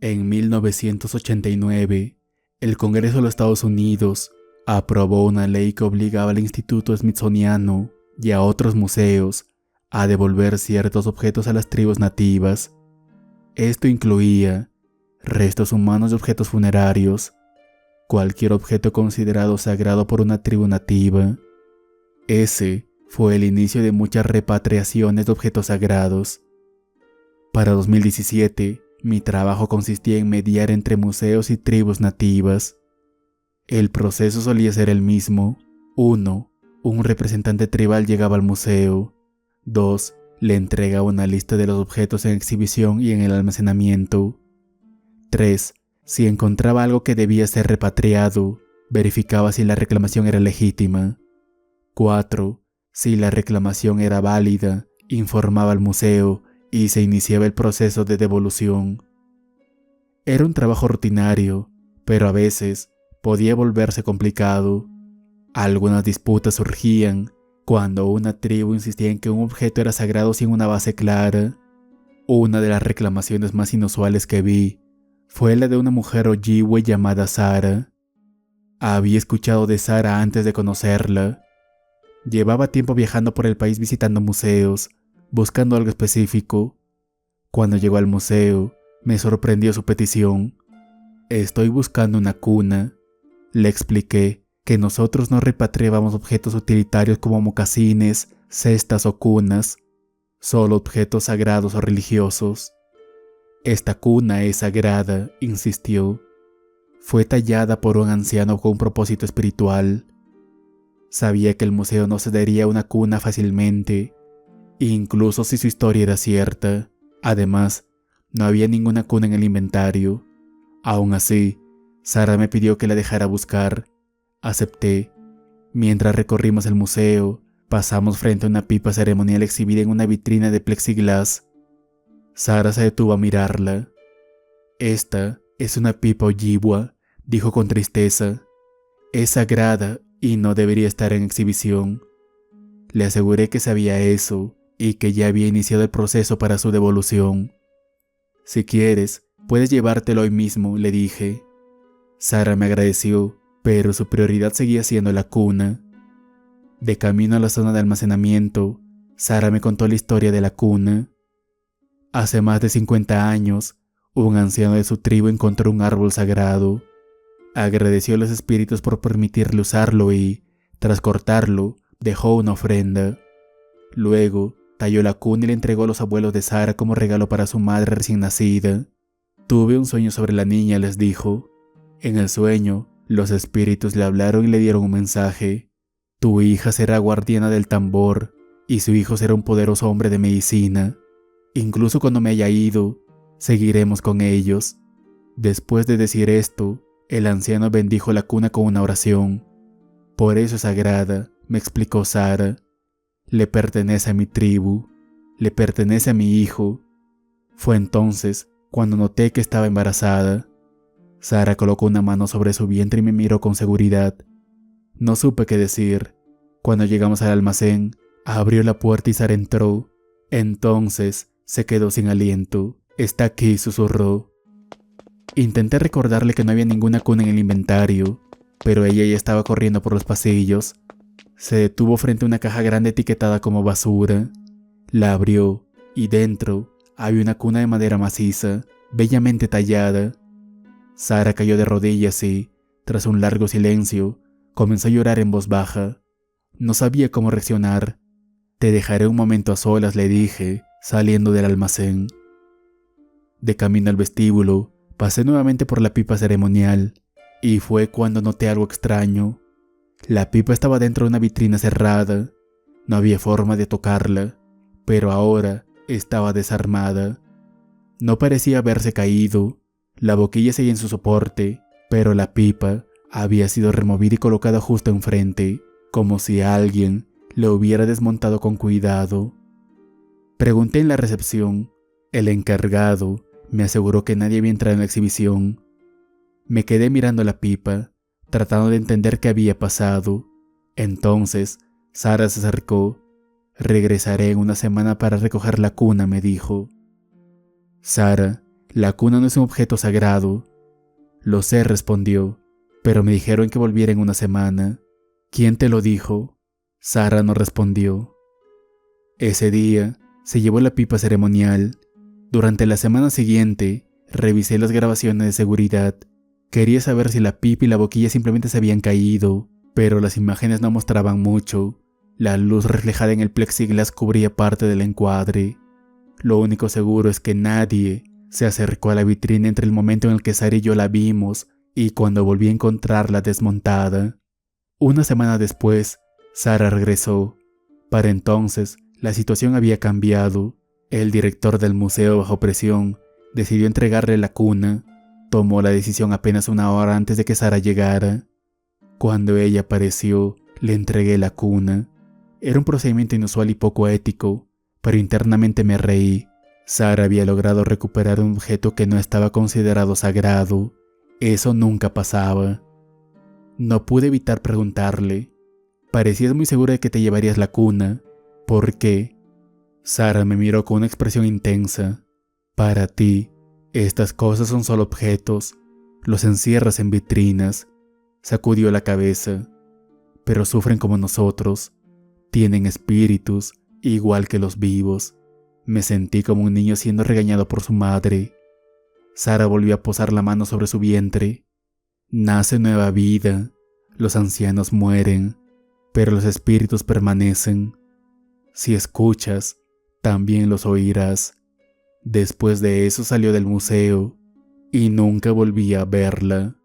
En 1989, el Congreso de los Estados Unidos aprobó una ley que obligaba al Instituto Smithsoniano y a otros museos a devolver ciertos objetos a las tribus nativas. Esto incluía restos humanos y objetos funerarios, cualquier objeto considerado sagrado por una tribu nativa. Ese fue el inicio de muchas repatriaciones de objetos sagrados. Para 2017, mi trabajo consistía en mediar entre museos y tribus nativas. El proceso solía ser el mismo. 1. Un representante tribal llegaba al museo. 2. Le entregaba una lista de los objetos en exhibición y en el almacenamiento. 3. Si encontraba algo que debía ser repatriado, verificaba si la reclamación era legítima. 4. Si la reclamación era válida, informaba al museo y se iniciaba el proceso de devolución. Era un trabajo rutinario, pero a veces podía volverse complicado. Algunas disputas surgían cuando una tribu insistía en que un objeto era sagrado sin una base clara. Una de las reclamaciones más inusuales que vi fue la de una mujer Ojibwe llamada Sara. Había escuchado de Sara antes de conocerla. Llevaba tiempo viajando por el país visitando museos, buscando algo específico. Cuando llegó al museo, me sorprendió su petición. Estoy buscando una cuna. Le expliqué que nosotros no repatriábamos objetos utilitarios como mocasines, cestas o cunas, solo objetos sagrados o religiosos. Esta cuna es sagrada, insistió. Fue tallada por un anciano con un propósito espiritual. Sabía que el museo no cedería una cuna fácilmente, incluso si su historia era cierta. Además, no había ninguna cuna en el inventario. Aún así, Sara me pidió que la dejara buscar. Acepté. Mientras recorrimos el museo, pasamos frente a una pipa ceremonial exhibida en una vitrina de plexiglas. Sara se detuvo a mirarla. Esta es una pipa Ojibwa, dijo con tristeza. Es sagrada y no debería estar en exhibición. Le aseguré que sabía eso y que ya había iniciado el proceso para su devolución. Si quieres, puedes llevártelo hoy mismo, le dije. Sara me agradeció, pero su prioridad seguía siendo la cuna. De camino a la zona de almacenamiento, Sara me contó la historia de la cuna. Hace más de 50 años, un anciano de su tribu encontró un árbol sagrado. Agradeció a los espíritus por permitirle usarlo y, tras cortarlo, dejó una ofrenda. Luego, talló la cuna y le entregó a los abuelos de Sara como regalo para su madre recién nacida. Tuve un sueño sobre la niña, les dijo. En el sueño, los espíritus le hablaron y le dieron un mensaje. Tu hija será guardiana del tambor y su hijo será un poderoso hombre de medicina. Incluso cuando me haya ido, seguiremos con ellos. Después de decir esto, el anciano bendijo la cuna con una oración. Por eso es sagrada, me explicó Sara. Le pertenece a mi tribu, le pertenece a mi hijo. Fue entonces cuando noté que estaba embarazada. Sara colocó una mano sobre su vientre y me miró con seguridad. No supe qué decir. Cuando llegamos al almacén, abrió la puerta y Sara entró. Entonces se quedó sin aliento. Está aquí, susurró. Intenté recordarle que no había ninguna cuna en el inventario, pero ella ya estaba corriendo por los pasillos. Se detuvo frente a una caja grande etiquetada como basura. La abrió y dentro había una cuna de madera maciza, bellamente tallada. Sara cayó de rodillas y, tras un largo silencio, comenzó a llorar en voz baja. No sabía cómo reaccionar. Te dejaré un momento a solas, le dije, saliendo del almacén. De camino al vestíbulo, Pasé nuevamente por la pipa ceremonial y fue cuando noté algo extraño. La pipa estaba dentro de una vitrina cerrada. No había forma de tocarla, pero ahora estaba desarmada. No parecía haberse caído. La boquilla seguía en su soporte, pero la pipa había sido removida y colocada justo enfrente, como si alguien lo hubiera desmontado con cuidado. Pregunté en la recepción. El encargado me aseguró que nadie había entrado en la exhibición. Me quedé mirando la pipa, tratando de entender qué había pasado. Entonces, Sara se acercó. Regresaré en una semana para recoger la cuna, me dijo. Sara, la cuna no es un objeto sagrado. Lo sé, respondió, pero me dijeron que volviera en una semana. ¿Quién te lo dijo? Sara no respondió. Ese día, se llevó la pipa ceremonial. Durante la semana siguiente, revisé las grabaciones de seguridad. Quería saber si la pipa y la boquilla simplemente se habían caído, pero las imágenes no mostraban mucho. La luz reflejada en el plexiglas cubría parte del encuadre. Lo único seguro es que nadie se acercó a la vitrina entre el momento en el que Sara y yo la vimos y cuando volví a encontrarla desmontada. Una semana después, Sara regresó. Para entonces, la situación había cambiado. El director del museo, bajo presión, decidió entregarle la cuna. Tomó la decisión apenas una hora antes de que Sara llegara. Cuando ella apareció, le entregué la cuna. Era un procedimiento inusual y poco ético, pero internamente me reí. Sara había logrado recuperar un objeto que no estaba considerado sagrado. Eso nunca pasaba. No pude evitar preguntarle: «Parecías muy segura de que te llevarías la cuna. ¿Por qué?» Sara me miró con una expresión intensa. «Para ti, estas cosas son solo objetos. Los encierras en vitrinas». Sacudió la cabeza. «Pero sufren como nosotros. Tienen espíritus, igual que los vivos». Me sentí como un niño siendo regañado por su madre. Sara volvió a posar la mano sobre su vientre. «Nace nueva vida. Los ancianos mueren, pero los espíritus permanecen. Si escuchas, también los oirás». Después de eso salió del museo y nunca volví a verla.